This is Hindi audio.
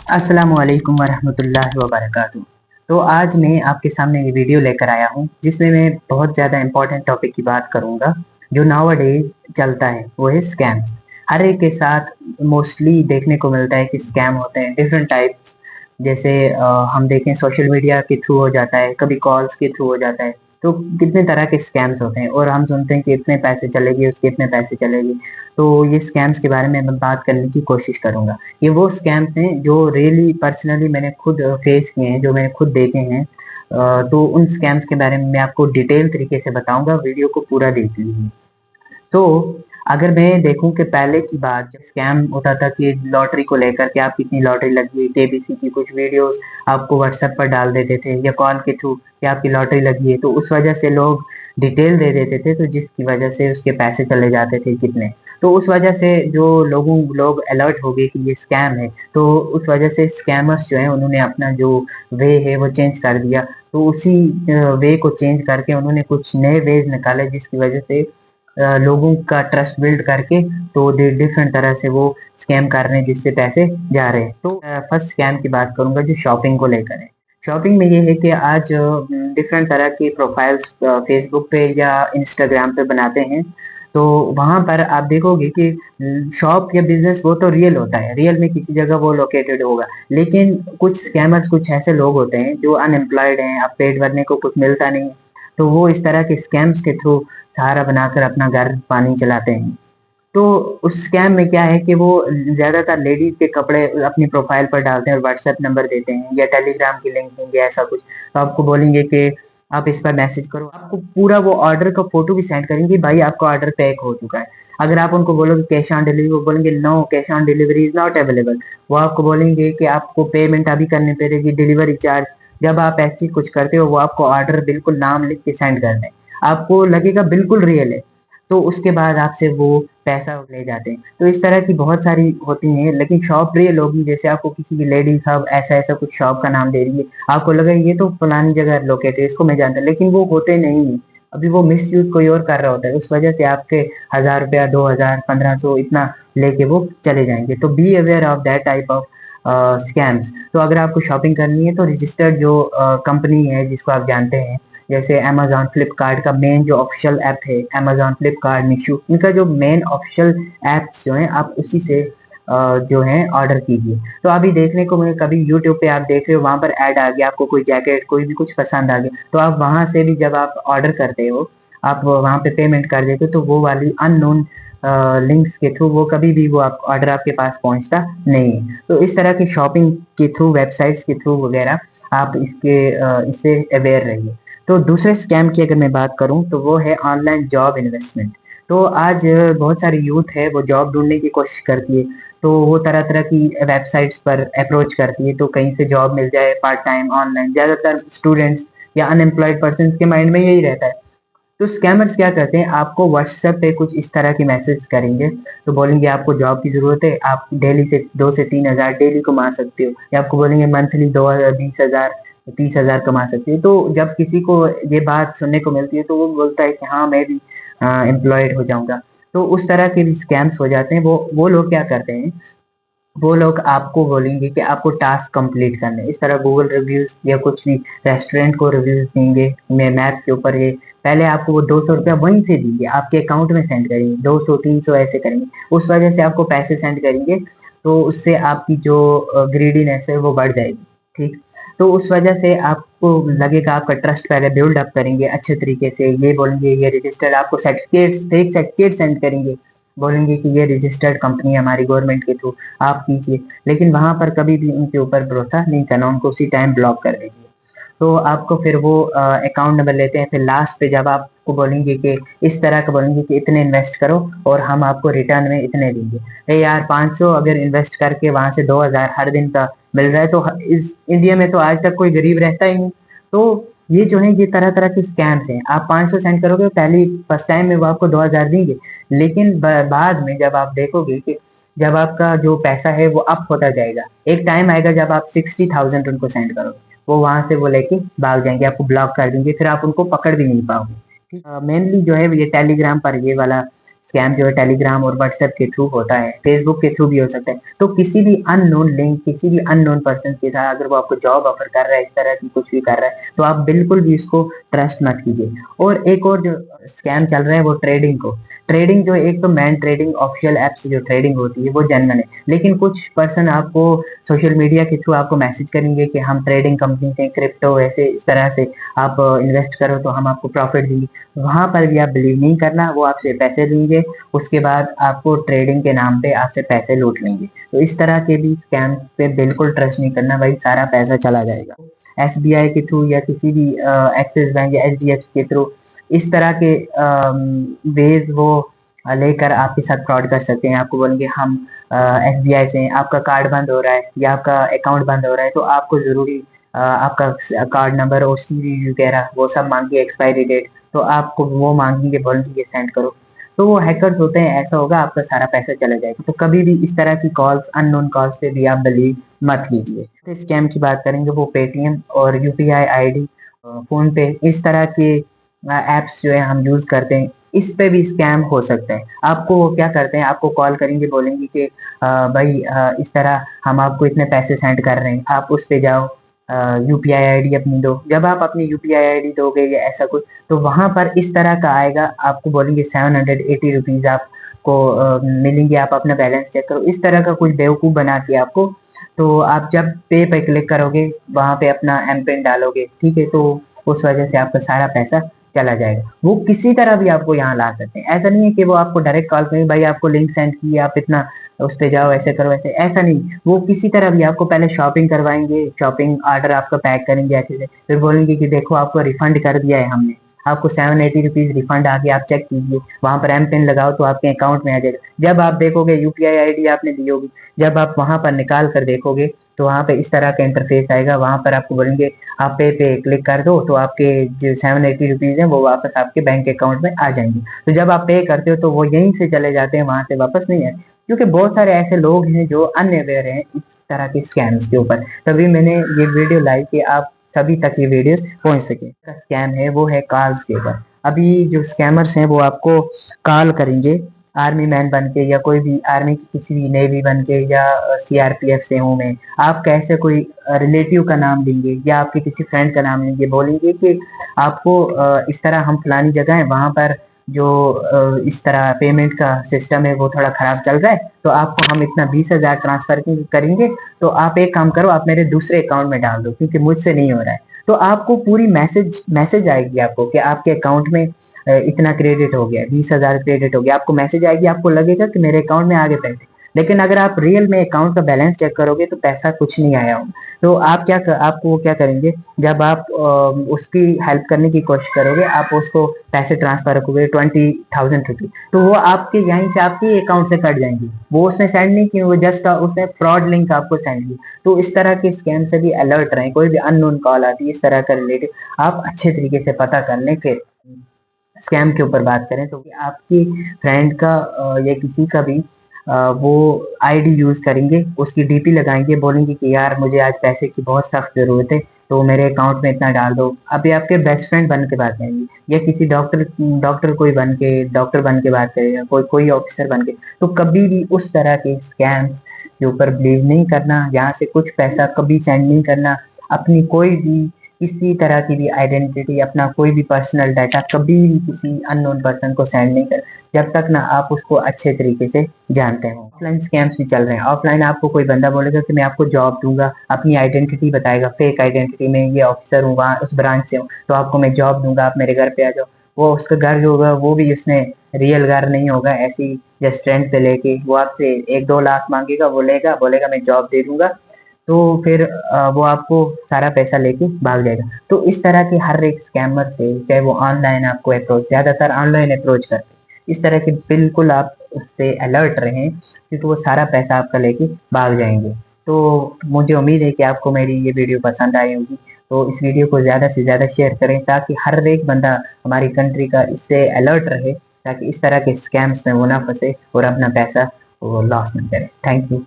अस्सलामुअलैकुम वरहमतुल्लाहि वबरकातुहू। तो आज मैं आपके सामने ये वीडियो लेकर आया हूँ जिसमें मैं बहुत ज़्यादा इम्पोर्टेंट टॉपिक की बात करूँगा जो नाउ डेज चलता है, वो है स्कैम। हर एक के साथ मोस्टली देखने को मिलता है कि स्कैम होते हैं डिफरेंट टाइप्स। जैसे हम देखें सोशल मीडिया के थ्रू हो जाता है, कभी कॉल्स के थ्रू हो जाता है। तो कितने तरह के स्कैम्स होते हैं और हम सुनते हैं कि इतने पैसे चलेंगे, उसके इतने पैसे चलेंगे। तो ये स्कैम्स के बारे में मैं बात करने की कोशिश करूँगा। ये वो स्कैम्स हैं जो रियली पर्सनली मैंने खुद फेस किए हैं, जो मैंने खुद देखे हैं। तो उन स्कैम्स के बारे में मैं आपको डिटेल तरीके से बताऊँगा, वीडियो को पूरा देख लीजिए। तो अगर मैं देखूँ कि पहले की बात जब स्कैम होता था कि लॉटरी को लेकर के आप कितनी लॉटरी लगी हुई, केबीसी की कुछ वीडियोज़ आपको व्हाट्सएप पर डाल देते थे या कॉल के थ्रू कि आपकी लॉटरी लगी है, तो उस वजह से लोग डिटेल दे देते थे, तो जिसकी वजह से उसके पैसे चले जाते थे कितने। तो उस वजह से जो लोग अलर्ट हो गए कि ये स्कैम है, तो उस वजह से स्कैमर्स जो हैं उन्होंने अपना जो वे है वो चेंज कर दिया। तो उसी वे को चेंज करके उन्होंने कुछ नए वेज़ निकाले जिसकी वजह से लोगों का ट्रस्ट बिल्ड करके तो डिफरेंट तरह से वो स्कैम कर रहे हैं जिससे पैसे जा रहे हैं। तो फर्स्ट स्कैम की बात करूँगा जो शॉपिंग को लेकर है। शॉपिंग में ये है कि आज डिफरेंट तरह की प्रोफाइल्स फेसबुक पे या इंस्टाग्राम पे बनाते हैं। तो वहाँ पर आप देखोगे कि शॉप या बिज़नेस वो तो रियल होता है, रियल में किसी जगह वो लोकेटेड होगा। लेकिन कुछ स्कैमर्स कुछ ऐसे लोग होते हैं जो अनएम्प्लॉयड हैं, अब पेट भरने को कुछ मिलता नहीं है, तो वो इस तरह के स्कैम्स के थ्रू सहारा बनाकर अपना घर पानी चलाते हैं। तो उस स्कैम में क्या है कि वो ज़्यादातर लेडीज़ के कपड़े अपनी प्रोफ़ाइल पर डालते हैं और व्हाट्सएप नंबर देते हैं या टेलीग्राम की लिंक देंगे ऐसा कुछ। तो आपको बोलेंगे कि आप इस पर मैसेज करो, आपको पूरा वो ऑर्डर का फ़ोटो भी सेंड करेंगे, भाई आपका ऑर्डर पैक हो चुका है। अगर आप उनको बोलोगे कैश ऑन डिलीवरी, वो बोलेंगे no cash on delivery is not available. वो आपको बोलेंगे कि आपको पेमेंट अभी करनी पड़ेगी, डिलीवरी चार्ज। जब आप ऐसे ही कुछ करते हो, वो आपको ऑर्डर बिल्कुल नाम लिख के सेंड कर दें। आपको लगेगा बिल्कुल रियल है। तो उसके बाद आपसे वो पैसा ले जाते हैं। तो इस तरह की बहुत सारी होती हैं, लेकिन शॉप रियल होगी। जैसे आपको किसी की लेडी साहब ऐसा-ऐसा कुछ शॉप का नाम दे रही है, आपको लगा ये तो फलानी जगह लोकेट है, इसको मैं जानता हूँ, लेकिन वो होते नहीं हैं। अभी वो मिसयूज़ कोई और कर रहा होता है, उस वजह से आपके ₹1000, 2000, 1500 इतना लेके वो चले जाएँगे। तो be aware of that type of scams. तो अगर आपको शॉपिंग करनी है तो रजिस्टर्ड जो कंपनी है जिसको आप जानते हैं, जैसे अमेज़न, फ्लिपकार्ट का मेन जो ऑफ़िशियल ऐप है, अमेज़न, फ्लिपकार्ट, मीशो, इनका जो मेन ऑफ़िशियल ऐप्स जो हैं, आप उसी से जो हैं ऑर्डर कीजिए। तो अभी देखने को मैं कभी यूट्यूब पे आप देख रहे हो, वहाँ पर ऐड आ गया, आपको कोई जैकेट, कोई भी कुछ पसंद आ गया, तो आप वहाँ से भी जब आप ऑर्डर करते हो, आप वहाँ पे पेमेंट कर देते हो, तो वो वाली अननोन लिंक्स के थ्रू वो कभी भी वो आप ऑर्डर आपके पास पहुँचता नहीं है। तो इस तरह की शॉपिंग के थ्रू, वेबसाइट्स के थ्रू वगैरह आप इससे अवेयर रहिए। तो दूसरे स्कैम की अगर मैं बात करूँ तो वो है ऑनलाइन जॉब इन्वेस्टमेंट। तो आज बहुत सारी यूथ है वो जॉब ढूँढने की कोशिश करती है, तो वो तरह-तरह की वेबसाइट्स पर अप्रोच करती है, तो कहीं से जॉब मिल जाए पार्ट टाइम ऑनलाइन। ज़्यादातर स्टूडेंट्स या अनएम्प्लॉयड पर्सन्स के माइंड में यही रहता है। तो स्कैमर्स क्या करते हैं, आपको व्हाट्सएप पे कुछ इस तरह के मैसेज करेंगे, तो बोलेंगे आपको जॉब की ज़रूरत है, आप डेली से 2 से 3 हज़ार डेली कमा सकते हो, या आपको बोलेंगे मंथली 2 20,000 30,000 कमा सकते हो। तो जब किसी को ये बात सुनने को मिलती है तो वो बोलता है कि हाँ, मैं भी एम्प्लॉयड हो जाऊँगा। तो उस तरह के भी स्कैम्स हो जाते हैं। वो लोग क्या करते हैं, वो लोग आपको बोलेंगे कि आपको टास्क कंप्लीट करने हैं। इस तरह गूगल रिव्यूज़ या कुछ भी रेस्टोरेंट को रिव्यूज़ देंगे मैप के ऊपर, ये पहले आपको वो ₹200 वहीं से देंगे, आपके अकाउंट में सेंड करेंगे, 200 300 ऐसे करेंगे। उस वजह से आपको पैसे सेंड करेंगे, तो उससे आपकी जो ग्रीडीनेस है वो बढ़ जाएगी, ठीक? तो उस वजह से आपको लगेगा, आपका ट्रस्ट पहले बिल्ड अप करेंगे अच्छे तरीके से, ये बोलेंगे ये रजिस्टर्ड, आपको सर्टिफ़िकेट्स फेक सर्टिफ़िकेट सेंड करेंगे, बोलेंगे कि ये रजिस्टर्ड कंपनी है हमारी गवर्नमेंट के थ्रू, आप कीजिए। लेकिन वहाँ पर कभी भी उनके ऊपर भरोसा नहीं करना, उनको उसी टाइम ब्लॉक कर दीजिए। तो आपको फिर वो अकाउंट नंबर लेते हैं, फिर लास्ट पे जब आपको बोलेंगे कि इस तरह का बोलेंगे कि इतने इन्वेस्ट करो और हम आपको रिटर्न में इतने देंगे। अरे यार 500 अगर इन्वेस्ट करके वहाँ से 2000 हर दिन का मिल रहा है, तो इस इंडिया में तो आज तक कोई गरीब रहता ही नहीं। तो ये जो है ये तरह-तरह के स्कैम्स हैं। आप 500 सेंड करोगे, पहली फर्स्ट टाइम में वो आपको 2000 देंगे। लेकिन बाद में जब आप देखोगे कि जब आपका जो पैसा है वो अप होता जाएगा, एक टाइम आएगा जब आप 60,000 उनको सेंड करोगे, वो वहाँ से वो लेके भाग जाएँगे, आपको ब्लॉक कर देंगे, फिर आप उनको पकड़ भी नहीं पाओगे। ठीक मेनली जो है ये टेलीग्राम पर ये वाला स्कैम जो है टेलीग्राम और व्हाट्सएप के थ्रू होता है, फेसबुक के थ्रू भी हो सकता है। तो किसी भी अननोन लिंक, किसी भी अननोन पर्सन के साथ अगर वो आपको जॉब ऑफर कर रहा है, इस तरह की कुछ भी कर रहा है, तो आप बिल्कुल भी उसको ट्रस्ट मत कीजिए। और एक और जो स्कैम चल रहा है वो ट्रेडिंग जो एक तो मैन ट्रेडिंग ऑफिशियल ऐप से जो ट्रेडिंग होती है वो जेन्युइन है, लेकिन कुछ पर्सन आपको सोशल मीडिया के थ्रू आपको मैसेज करेंगे कि हम ट्रेडिंग कंपनी से क्रिप्टो ऐसे इस तरह से आप इन्वेस्ट करो तो हम आपको प्रॉफिट देंगे। वहां पर भी आप बिलीव नहीं करना, वो आपसे पैसे लेंगे, उसके बाद आपको ट्रेडिंग के नाम पे आपसे पैसे लूट लेंगे। तो इस तरह के भी स्कैम पे बिल्कुल ट्रस्ट नहीं करना भाई, सारा पैसा चला जाएगा। एसबीआई के थ्रू या किसी भी एक्सिस बैंक या एचडीएफसी के थ्रू इस तरह के वेज वो लेकर आपके साथ फ्रॉड कर सकते हैं। आपको बोलेंगे हम एसबीआई से आपका कार्ड बंद हो रहा है या आपका अकाउंट बंद हो रहा है, तो आपको जरूरी आपका कार्ड नंबर और सीवीवी वगैरह वो सब मांगिए, एक्सपायरी डेट, तो आपको वो मांगेंगे, बोलेंगे ये सेंड करो। तो वो हैकर्स होते हैं, ऐसा होगा आपका सारा पैसा चला जाएगा। तो कभी भी इस तरह की कॉल्स, अननोन कॉल्स पे भी आप बिलीव मत कीजिए। तो स्कैम की बात करेंगे वो पेटीएम और यूपीआई आईडी, फोन पे, इस तरह के एप्स जो है हम यूज करते हैं, इस पे भी स्कैम हो सकते हैं। आपको वो क्या करते हैं, आपको कॉल करेंगे, बोलेंगे कि भाई इस तरह हम आपको इतने पैसे सेंड कर रहे हैं, आप उस पे जाओ, यूपीआई आईडी अपनी दो। जब आप अपनी यूपीआई आईडी दोगे या ऐसा कुछ, तो वहां पर इस तरह का आएगा, आपको बोलेंगे 780 रुपीज आपको मिलेंगे, आप अपना बैलेंस चेक करो, इस तरह का कुछ बेवकूफ बना के आपको। तो आप जब पे क्लिक करोगे, वहां पे अपना एम पिन डालोगे, ठीक है, तो उस वजह से आपका सारा पैसा चला जाएगा। वो किसी तरह भी आपको यहाँ ला सकते हैं, ऐसा नहीं है कि वो आपको डायरेक्ट कॉल करेंगे, भाई आपको लिंक सेंड की, आप इतना उस पे जाओ, ऐसे करो, ऐसे, ऐसा नहीं। वो किसी तरह भी आपको पहले शॉपिंग करवाएंगे, शॉपिंग ऑर्डर आपका पैक करेंगे अच्छे से, फिर बोलेंगे कि देखो आपको रिफंड कर दिया है हमने, आपको 780 रुपीज रिफंड आ गया, आप चेक कीजिए, वहां पर एम पिन लगाओ तो आपके अकाउंट में आ जाएगा। जब आप देखोगे यूपीआई आईडी आपने दी होगी, जब आप वहां पर निकाल कर देखोगे तो वहां पे इस तरह का इंटरफेस आएगा, वहां पर आपको बोलेंगे आप पे क्लिक कर दो, तो आपके जो 780 रुपीज है वो वापस आपके बैंक अकाउंट में आ जाएंगे। तो जब आप पे करते हो तो वो यहीं से चले जाते हैं, वहां से वापस नहीं आए, क्योंकि बहुत सारे ऐसे लोग हैं जो अनअवेयर हैं इस तरह के स्कैम्स के ऊपर। तभी मैंने ये वीडियो लाई कि आप सभी तक ये वीडियोस पहुंच सके। स्कैम है वो है कॉल्स के ऊपर। अभी जो स्कैमर्स हैं वो आपको कॉल करेंगे, आर्मी मैन बन के या कोई भी आर्मी की किसी भी नेवी बन के या सीआरपीएफ से हूँ मैं, आप कैसे कोई रिलेटिव का नाम देंगे या आपके किसी फ्रेंड का नाम लेंगे, बोलेंगे कि आपको इस तरह हम फलानी जगह है, वहां पर जो इस तरह पेमेंट का सिस्टम है वो थोड़ा खराब चल रहा है, तो आपको हम इतना 20,000 ट्रांसफर करेंगे, तो आप एक काम करो, आप मेरे दूसरे अकाउंट में डाल दो क्योंकि मुझसे नहीं हो रहा है। तो आपको पूरी मैसेज आएगी आपको कि आपके अकाउंट में इतना क्रेडिट हो गया, 20,000 क्रेडिट हो गया, आपको मैसेज आएगी, आपको लगेगा कि मेरे अकाउंट में आ गए पैसे। लेकिन अगर आप रियल में अकाउंट का बैलेंस चेक करोगे तो पैसा कुछ नहीं आया होगा। तो आपको वो क्या करेंगे, जब आप उसकी हेल्प करने की कोशिश करोगे, आप उसको पैसे ट्रांसफर करोगे 20,000 रुपीज, तो वो आपके यहीं से आपके अकाउंट से कट जाएंगे, वो उसने सेंड नहीं किए, वो जस्ट उसने फ्रॉड लिंक आपको सेंड किया। तो इस तरह के स्कैम से भी अलर्ट रहें, कोई भी अननोन कॉल आती है इस तरह का रिलेटेड, आप अच्छे तरीके से पता कर लें। फिर स्कैम के ऊपर बात करें तो कि आपकी फ्रेंड का या किसी का भी वो आईडी यूज करेंगे, उसकी डीपी लगाएंगे, बोलेंगे कि यार मुझे आज पैसे की बहुत सख्त जरूरत है, तो मेरे अकाउंट में इतना डाल दो। अभी आपके बेस्ट फ्रेंड बन के बात करेंगे या किसी डॉक्टर कोई बन के, डॉक्टर बन के बात करेगा, कोई कोई ऑफिसर बन के। तो कभी भी उस तरह के स्कैम्स के ऊपर बिलीव नहीं करना, यहाँ से कुछ पैसा कभी सेंड नहीं करना, अपनी कोई भी किसी तरह की भी आइडेंटिटी, अपना कोई भी पर्सनल डाटा कभी भी किसी अननोन पर्सन को सेंड नहीं कर, जब तक ना आप उसको अच्छे तरीके से जानते हो। ऑफलाइन स्कैम्स भी चल रहे हैं। ऑफलाइन आपको कोई बंदा बोलेगा कि मैं आपको जॉब दूंगा, अपनी आइडेंटिटी बताएगा, फेक आइडेंटिटी में ये ऑफिसर हूँ, वहाँ उस ब्रांच से हूँ, तो आपको मैं जॉब दूंगा, आप मेरे घर पे आ जाओ। वो उसका घर जो होगा वो भी उसने रियल घर नहीं होगा, ऐसी जस्ट रेंट पे लेके वो आपसे 1-2 लाख मांगेगा, वो लेगा, बोलेगा मैं जॉब दे दूंगा, तो फिर वो आपको सारा पैसा लेके भाग जाएगा। तो इस तरह के हर एक स्कैमर से, चाहे वो ऑनलाइन आपको अप्रोच, ज्यादातर ऑनलाइन अप्रोच करते हैं, इस तरह के बिल्कुल आप उससे अलर्ट रहें, क्योंकि वो सारा पैसा आपका लेके भाग जाएंगे। तो मुझे उम्मीद है कि आपको मेरी ये वीडियो पसंद आई होगी। तो इस वीडियो को ज्यादा से ज्यादा शेयर करें ताकि हर एक बंदा हमारी कंट्री का इससे अलर्ट रहे, ताकि इस तरह के स्कैम्स में वो ना फंसे और अपना पैसा वो लॉस ना करे। Thank you.